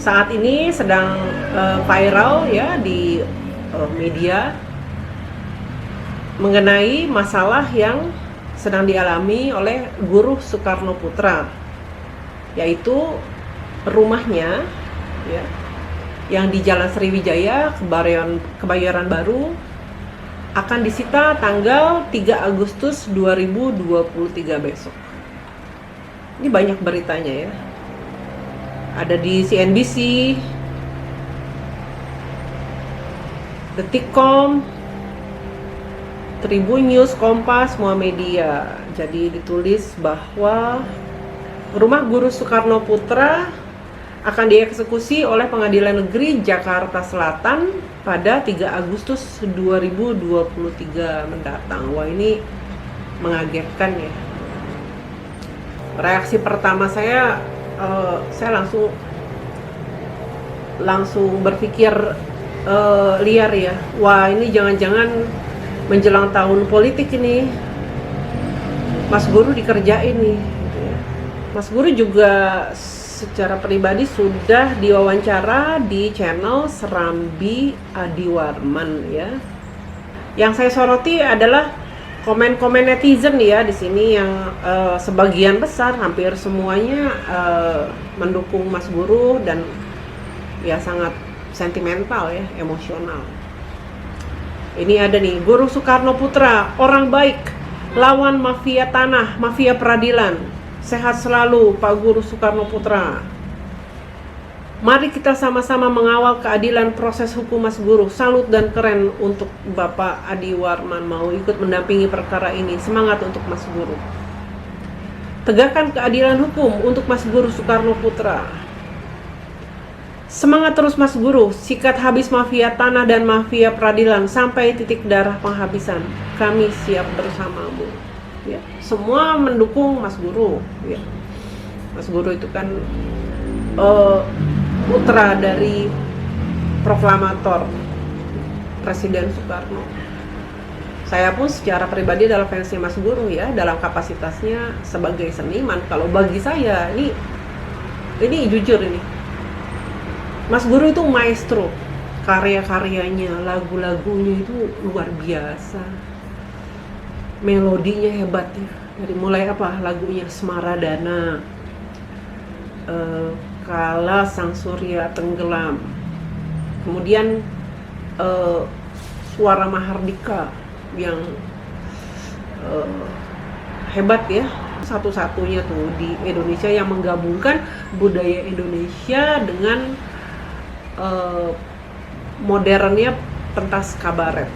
saat ini sedang viral ya di media mengenai masalah yang sedang dialami oleh Guru Soekarno Putra, yaitu rumahnya ya, yang di Jalan Sriwijaya, Kebayoran Baru akan disita tanggal 3 Agustus 2023 besok. Ini banyak beritanya ya. Ada di CNBC, Detikcom, Tribun News, Kompas, Muhammadiyah. Jadi ditulis bahwa rumah Guru Soekarno Putra akan dieksekusi oleh Pengadilan Negeri Jakarta Selatan pada 3 Agustus 2023 mendatang. Wah, ini mengagetkan ya. Reaksi pertama saya langsung berpikir liar ya. Wah, ini jangan-jangan menjelang tahun politik ini Mas Guru dikerjain nih. Mas Guru juga secara pribadi sudah diwawancara di channel Serambi Adiwarman ya. Yang saya soroti adalah komen-komen netizen ya di sini yang sebagian besar, hampir semuanya mendukung Mas Guru dan ya sangat sentimental ya, emosional. Ini ada nih, Guru Soekarno Putra, orang baik, lawan mafia tanah, mafia peradilan. Sehat selalu Pak Guru Soekarno Putra. Mari kita sama-sama mengawal keadilan proses hukum Mas Guru. Salut dan keren untuk Bapak Adiwarman mau ikut mendampingi perkara ini. Semangat untuk Mas Guru. Tegakkan keadilan hukum untuk Mas Guru Soekarno Putra. Semangat terus Mas Guru, sikat habis mafia tanah dan mafia peradilan sampai titik darah penghabisan. Kami siap bersamamu. Ya, semua mendukung Mas Guru. Ya. Mas Guru itu kan putra dari proklamator Presiden Soekarno. Saya pun secara pribadi adalah fansnya Mas Guru ya, dalam kapasitasnya sebagai seniman. Kalau bagi saya ini jujur ini, Mas Guru itu maestro. Karya-karyanya, lagu-lagunya itu luar biasa. Melodinya hebat ya. Dari mulai apa? Lagunya Semaradana, Kala Sang Surya Tenggelam, kemudian Suara Mahardika yang hebat ya, satu-satunya tuh di Indonesia yang menggabungkan budaya Indonesia dengan modernnya pentas kabaret.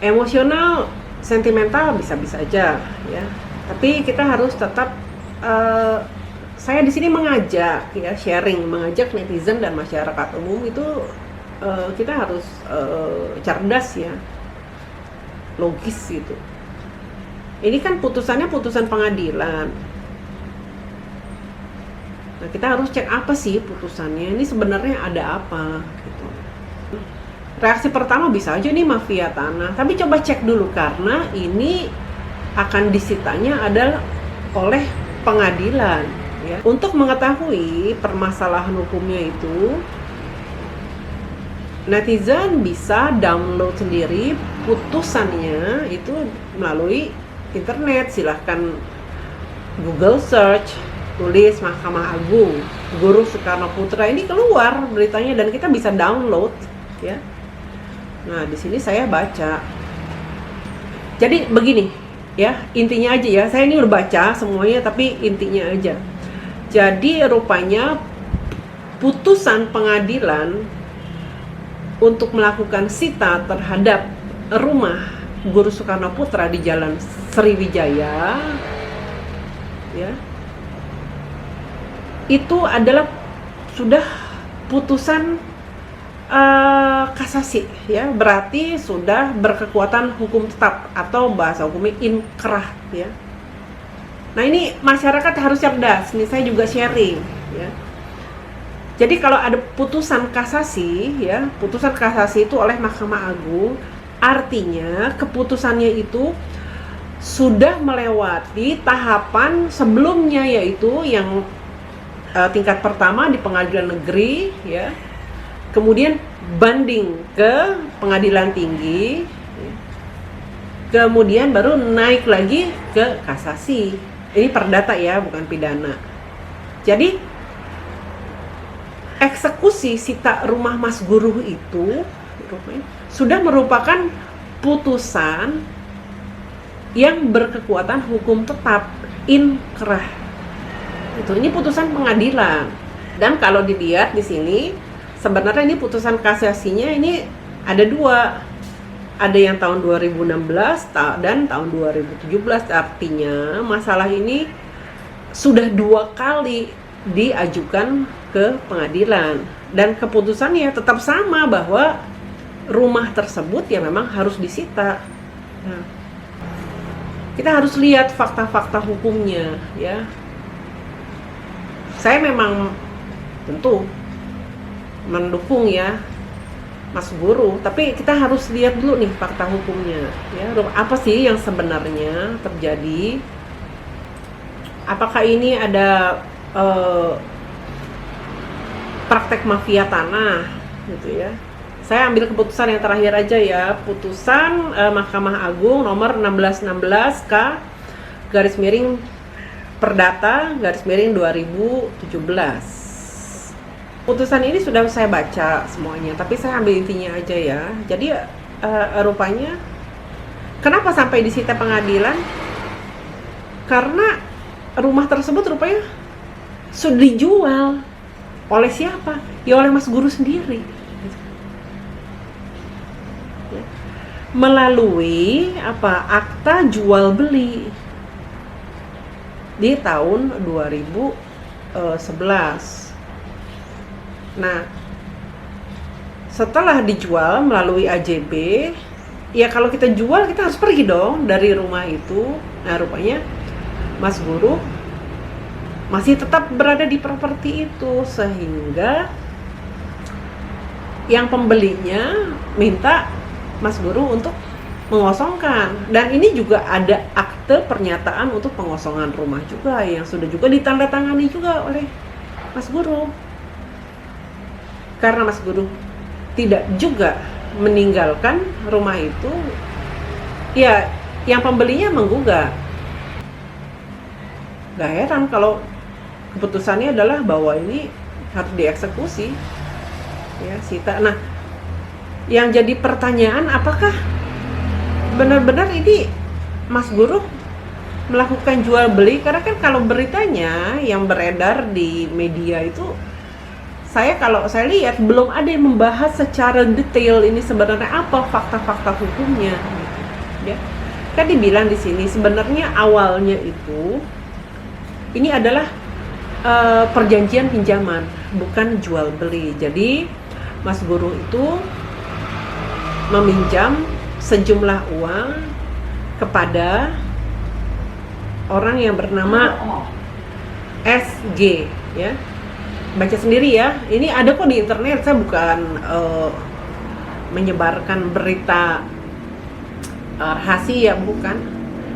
Emosional, sentimental bisa-bisa aja ya. Tapi kita harus tetap saya di sini mengajak ya, mengajak netizen dan masyarakat umum itu kita harus cerdas ya, logis gitu. Ini kan putusannya putusan pengadilan. Nah, kita harus cek apa sih putusannya, ini sebenarnya ada apa gitu. Reaksi pertama bisa aja nih mafia tanah, tapi coba cek dulu karena ini akan disitanya adalah oleh pengadilan ya. Untuk mengetahui permasalahan hukumnya itu, netizen bisa download sendiri putusannya itu melalui internet. Silahkan Google search, tulis Mahkamah Agung Guru Soekarno Putra, ini keluar beritanya dan kita bisa download ya. Nah, di sini saya baca. Jadi begini ya, intinya aja ya. Saya ini udah baca semuanya tapi intinya aja. Jadi rupanya putusan pengadilan untuk melakukan sita terhadap rumah Guru Soekarno Putra di Jalan Sriwijaya ya, itu adalah sudah putusan kasasi ya, berarti sudah berkekuatan hukum tetap atau bahasa hukumnya inkrah ya. Nah, ini masyarakat harus cerdas. Ini saya juga sharing ya. Jadi kalau ada putusan kasasi ya, putusan kasasi itu oleh Mahkamah Agung, artinya keputusannya itu sudah melewati tahapan sebelumnya, yaitu yang tingkat pertama di pengadilan negeri, ya. Kemudian banding ke pengadilan tinggi, ya. Kemudian baru naik lagi ke kasasi. Ini perdata ya, bukan pidana. Jadi eksekusi sita rumah Mas Guru itu sudah merupakan putusan yang berkekuatan hukum tetap, inkrah. Ini putusan pengadilan. Dan kalau dilihat di sini, sebenarnya ini putusan kasasinya ini ada dua. Ada yang tahun 2016 dan tahun 2017. Artinya masalah ini sudah 2 kali diajukan ke pengadilan. Dan keputusannya tetap sama, bahwa rumah tersebut ya memang harus disita. Nah, kita harus lihat fakta-fakta hukumnya, ya. Saya memang tentu mendukung ya Mas Guru, tapi kita harus lihat dulu nih fakta hukumnya, ya. Apa sih yang sebenarnya terjadi? Apakah ini ada praktek mafia tanah, gitu ya? Saya ambil keputusan yang terakhir aja ya, putusan Mahkamah Agung nomor 1616K garis miring Perdata garis miring 2017. Putusan ini sudah saya baca semuanya, tapi saya ambil intinya aja ya. Jadi rupanya kenapa sampai disita pengadilan? Karena rumah tersebut rupanya sudah dijual. Oleh siapa? Ya oleh Mas Guru sendiri. Melalui akta jual beli di tahun 2011. Nah, setelah dijual melalui AJB, ya kalau kita jual kita harus pergi dong dari rumah itu. Nah, rupanya Mas Guru masih tetap berada di properti itu, sehingga yang pembelinya minta Mas Guru untuk mengosongkan. Dan ini juga ada akte pernyataan untuk pengosongan rumah juga yang sudah juga ditandatangani juga oleh Mas Guru. Karena Mas Guru tidak juga meninggalkan rumah itu, ya yang pembelinya menggugat. Gak heran kalau keputusannya adalah bahwa ini harus dieksekusi, ya, sita. Nah, yang jadi pertanyaan, apakah benar-benar ini Mas Guru melakukan jual beli? Karena kan kalau beritanya yang beredar di media itu, kalau saya lihat belum ada yang membahas secara detail ini sebenarnya apa fakta-fakta hukumnya, ya. Kan dibilang di sini sebenarnya awalnya itu ini adalah perjanjian pinjaman, bukan jual beli. Jadi Mas Guru itu meminjam sejumlah uang kepada orang yang bernama SG, ya. Baca sendiri ya, ini ada kok di internet. Saya bukan menyebarkan berita rahasia, bukan.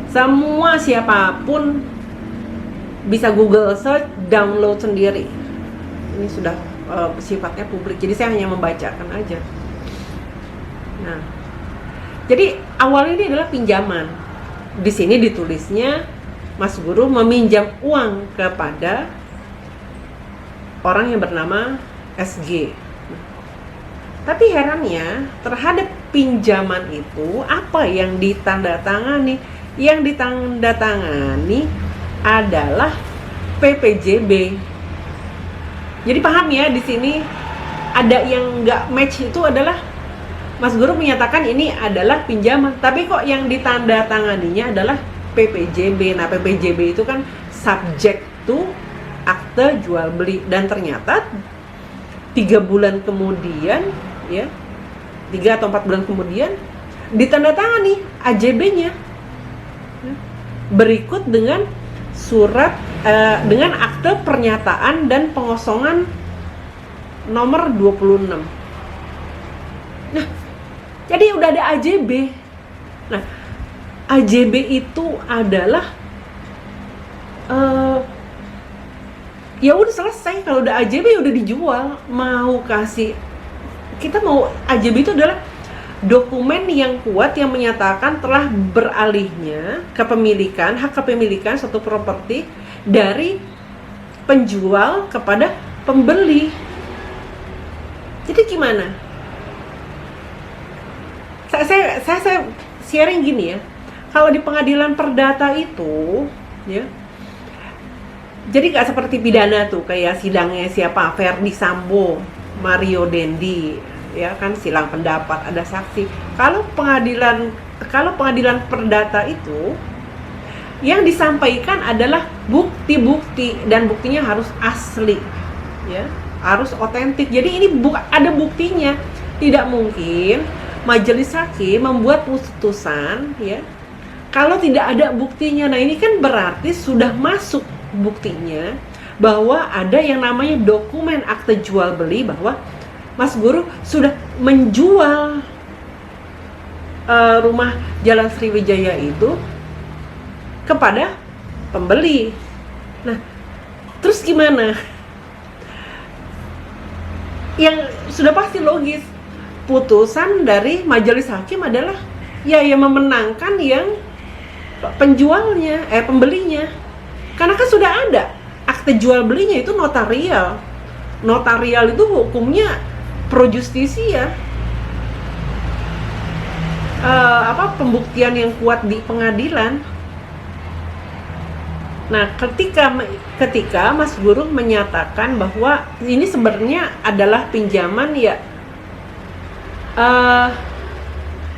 Semua siapapun bisa Google search, download sendiri. Ini sudah sifatnya publik, jadi saya hanya membacakan aja. Nah, jadi awal ini adalah pinjaman. Di sini ditulisnya Mas Guru meminjam uang kepada orang yang bernama SG. Tapi herannya, terhadap pinjaman itu apa yang ditandatangani? Yang ditandatangani adalah PPJB. Jadi paham ya, di sini ada yang nggak match. Itu adalah Mas Guru menyatakan ini adalah pinjaman, tapi kok yang ditandatanganinya adalah PPJB. Nah, PPJB itu kan subject to akte jual beli, dan ternyata 3 bulan kemudian, ya, 3 atau 4 bulan kemudian ditandatangani AJB-nya berikut dengan surat dengan akte pernyataan dan pengosongan nomor 26. Nah, jadi udah ada AJB. Nah, AJB itu adalah Ya udah selesai, kalau udah AJB ya udah dijual. Mau kasih, kita mau AJB itu adalah dokumen yang kuat yang menyatakan telah beralihnya kepemilikan, hak kepemilikan suatu properti dari penjual kepada pembeli. Jadi gimana? Saya sharing gini ya. Kalau di pengadilan perdata itu, ya, jadi nggak seperti pidana tuh, kayak sidangnya siapa, Verdi Sambo, Mario Dendi, ya kan, silang pendapat, ada saksi. Kalau pengadilan perdata itu, yang disampaikan adalah bukti-bukti, dan buktinya harus asli, ya, harus otentik. Jadi ini ada buktinya. Tidak mungkin majelis hakim membuat putusan, ya, kalau tidak ada buktinya. Nah ini kan berarti sudah masuk buktinya bahwa ada yang namanya dokumen akte jual beli, bahwa Mas Guru sudah menjual rumah Jalan Sriwijaya itu kepada pembeli. Nah, terus gimana? Yang sudah pasti logis, putusan dari majelis hakim adalah ya yang memenangkan yang penjualnya, pembelinya. Karena kan sudah ada akte jual belinya, itu notarial. Notarial itu hukumnya pro justisia. Pembuktian yang kuat di pengadilan. Nah, ketika Mas Guru menyatakan bahwa ini sebenarnya adalah pinjaman, ya,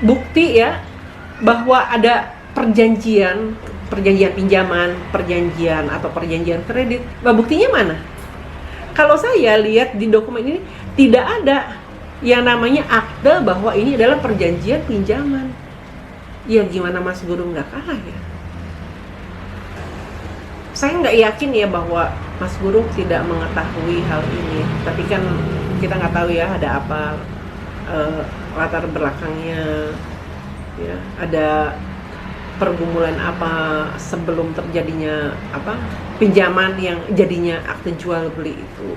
bukti ya bahwa ada perjanjian pinjaman, perjanjian kredit. Nah, buktinya mana? Kalau saya lihat di dokumen ini tidak ada yang namanya akte bahwa ini adalah perjanjian pinjaman. Ya gimana Mas Guru nggak kalah ya? Saya nggak yakin ya bahwa Mas Guru tidak mengetahui hal ini. Tapi kan kita nggak tahu ya ada apa latar belakangnya, ya, ada pergumulan apa sebelum terjadinya pinjaman yang jadinya akte jual beli itu.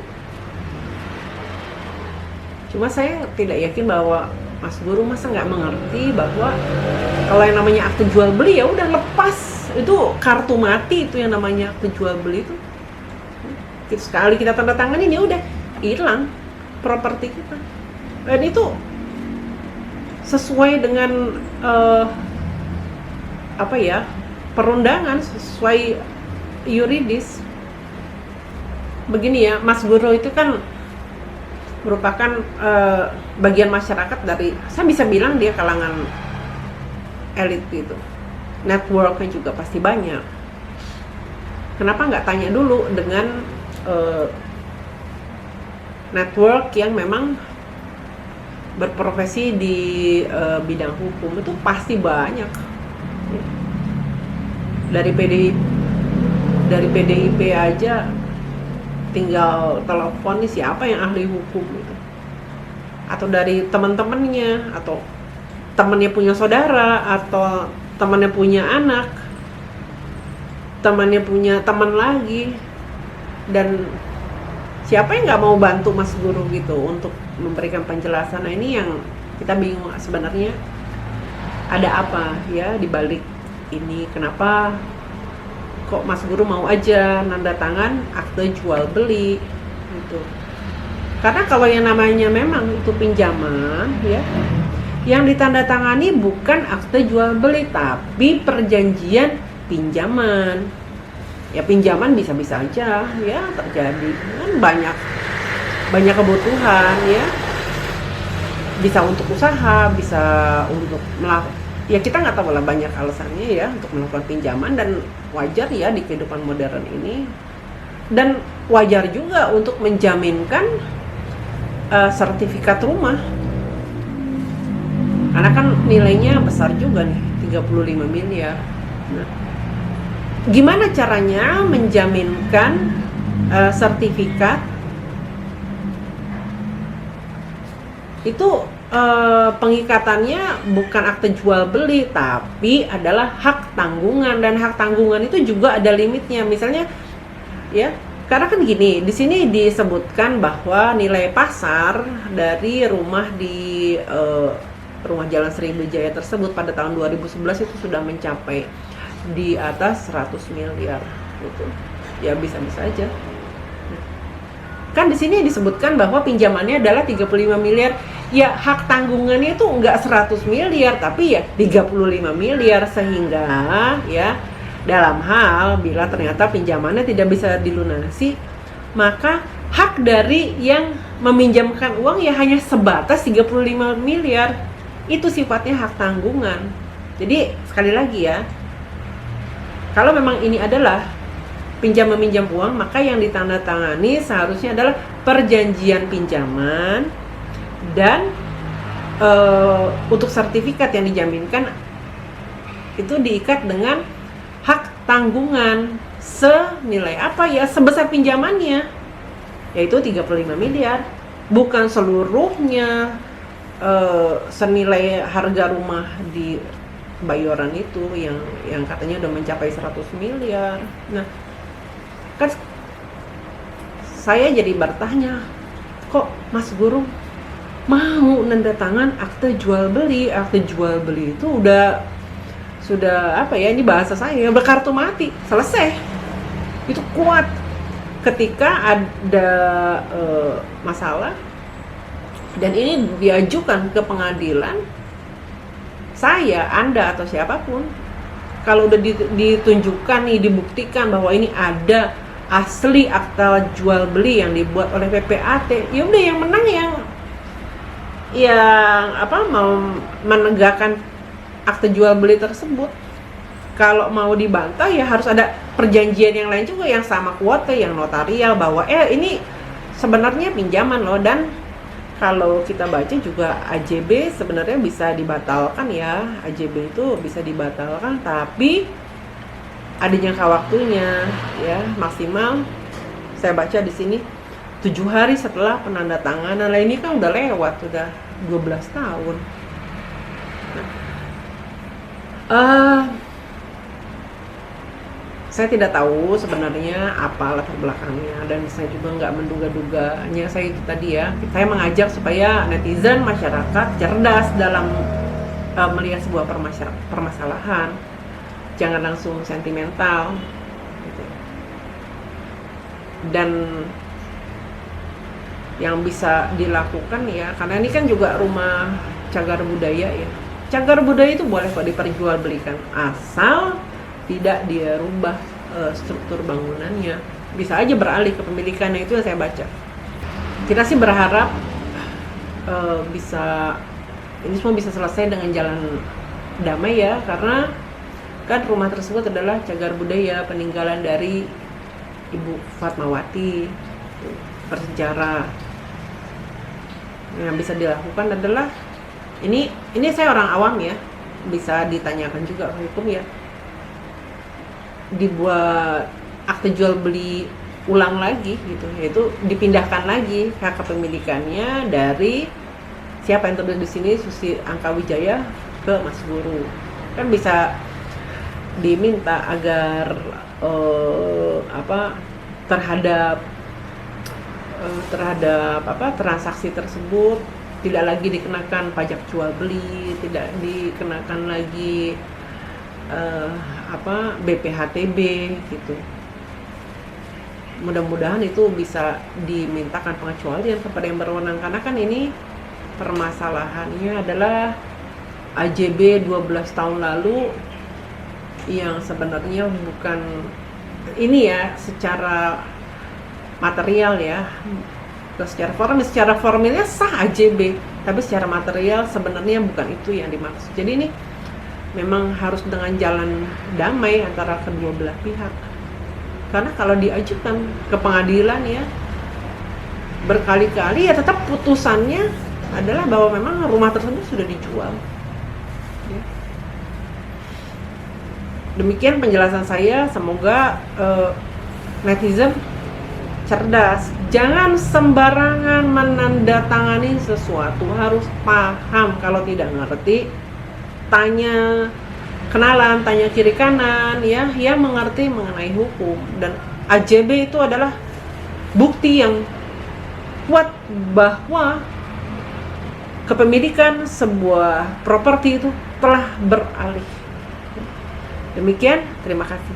Cuma saya tidak yakin bahwa Mas Guru masa nggak mengerti bahwa kalau yang namanya akte jual beli ya udah lepas, itu kartu mati, itu yang namanya akte jual beli itu. Sekali kita tanda tangan ini udah hilang properti kita, dan itu sesuai dengan perundangan, sesuai yuridis. Begini ya, Mas Guru itu kan merupakan bagian masyarakat dari, saya bisa bilang dia kalangan elit gitu. Networknya juga pasti banyak. Kenapa nggak tanya dulu dengan network yang memang berprofesi di bidang hukum? Itu pasti banyak. Dari PDIP aja tinggal telepon nih siapa yang ahli hukum gitu. Atau dari teman-temannya, atau temannya punya saudara, atau temannya punya anak, temannya punya teman lagi. Dan siapa yang nggak mau bantu Mas Guru gitu untuk memberikan penjelasan? Nah ini yang kita bingung sebenarnya, ada apa ya di balik ini, kenapa kok Mas Guru mau aja nanda tangan akte jual beli gitu. Karena kalau yang namanya memang itu pinjaman, ya, yang ditandatangani bukan akte jual beli tapi perjanjian pinjaman. Ya pinjaman bisa-bisa aja ya terjadi, kan banyak kebutuhan, ya, bisa untuk usaha, bisa untuk melakukan, ya kita nggak tahu lah, banyak alasannya ya untuk melakukan pinjaman, dan wajar ya di kehidupan modern ini. Dan wajar juga untuk menjaminkan sertifikat rumah, karena kan nilainya besar juga nih, 35 miliar. Nah, gimana caranya menjaminkan sertifikat itu? Pengikatannya bukan akte jual beli tapi adalah hak tanggungan, dan hak tanggungan itu juga ada limitnya. Misalnya ya, Karena kan gini, di sini disebutkan bahwa nilai pasar dari rumah di rumah Jalan Sriwijaya tersebut pada tahun 2011 itu sudah mencapai di atas 100 miliar gitu. Ya bisa-bisa aja. Kan di sini disebutkan bahwa pinjamannya adalah 35 miliar. Ya hak tanggungannya itu enggak 100 miliar tapi ya 35 miliar, sehingga ya dalam hal bila ternyata pinjamannya tidak bisa dilunasi, maka hak dari yang meminjamkan uang ya hanya sebatas 35 miliar. Itu sifatnya hak tanggungan. Jadi sekali lagi ya, kalau memang ini adalah pinjam-meminjam uang, maka yang ditandatangani seharusnya adalah perjanjian pinjaman, dan untuk sertifikat yang dijaminkan itu diikat dengan hak tanggungan senilai apa ya, sebesar pinjamannya, yaitu 35 miliar, bukan seluruhnya senilai harga rumah di Bayoran itu yang katanya udah mencapai 100 miliar. Nah, kan saya jadi bertanya, kok Mas Guru mau nanda tangan akte jual beli? Akte jual beli itu sudah apa ya, ini bahasa saya, berkartu mati, selesai. Itu kuat. Ketika ada masalah dan ini diajukan ke pengadilan, saya, Anda, atau siapapun, kalau udah ditunjukkan nih, dibuktikan bahwa ini ada asli akta jual beli yang dibuat oleh PPAT, ya udah yang menang yang mau menegakkan akte jual beli tersebut. Kalau mau dibantah ya harus ada perjanjian yang lain juga yang sama kuatnya, yang notarial, bahwa ini sebenarnya pinjaman loh. Dan kalau kita baca juga AJB sebenarnya bisa dibatalkan ya. AJB itu bisa dibatalkan, tapi ada jangka waktunya ya, maksimal saya baca di sini 7 hari setelah penandatanganan. Nah, ini kan udah lewat, udah 12 tahun. Saya tidak tahu sebenarnya apa latar belakangnya, dan saya juga nggak menduga-duganya. Saya itu tadi ya, saya mengajak supaya netizen, masyarakat cerdas dalam melihat sebuah permasalahan, jangan langsung sentimental gitu. Dan yang bisa dilakukan ya, karena ini kan juga rumah cagar budaya ya. Cagar budaya itu boleh kok diperjualbelikan, asal tidak dia rubah struktur bangunannya. Bisa aja beralih ke pemilikannya, itu yang saya baca. Kita sih berharap ini semua bisa selesai dengan jalan damai ya, karena kan rumah tersebut adalah cagar budaya peninggalan dari Ibu Fatmawati, bersejarah. Yang bisa dilakukan adalah ini saya orang awam ya, bisa ditanyakan juga ke hukum ya, dibuat akte jual beli ulang lagi gitu, yaitu dipindahkan lagi hak kepemilikannya dari siapa yang tertulis di sini, Susi Angkawijaya, ke Mas Guru. Kan bisa diminta agar terhadap transaksi tersebut tidak lagi dikenakan pajak jual beli, tidak dikenakan lagi BPHTB gitu. Mudah-mudahan itu bisa dimintakan pengecualian kepada yang berwenang, karena kan ini permasalahannya adalah AJB 12 tahun lalu yang sebenarnya bukan ini ya secara material ya, secara formilnya sah AJB, tapi secara material sebenarnya bukan itu yang dimaksud. Jadi ini memang harus dengan jalan damai antara kedua belah pihak. Karena kalau diajukan ke pengadilan ya berkali-kali ya tetap putusannya adalah bahwa memang rumah tersebut sudah dijual. Demikian penjelasan saya, semoga netizen cerdas. Jangan sembarangan menandatangani sesuatu, harus paham. Kalau tidak ngerti, tanya kenalan, tanya kiri kanan ya, yang mengerti mengenai hukum. Dan AJB itu adalah bukti yang kuat bahwa kepemilikan sebuah properti itu telah beralih. Demikian, terima kasih.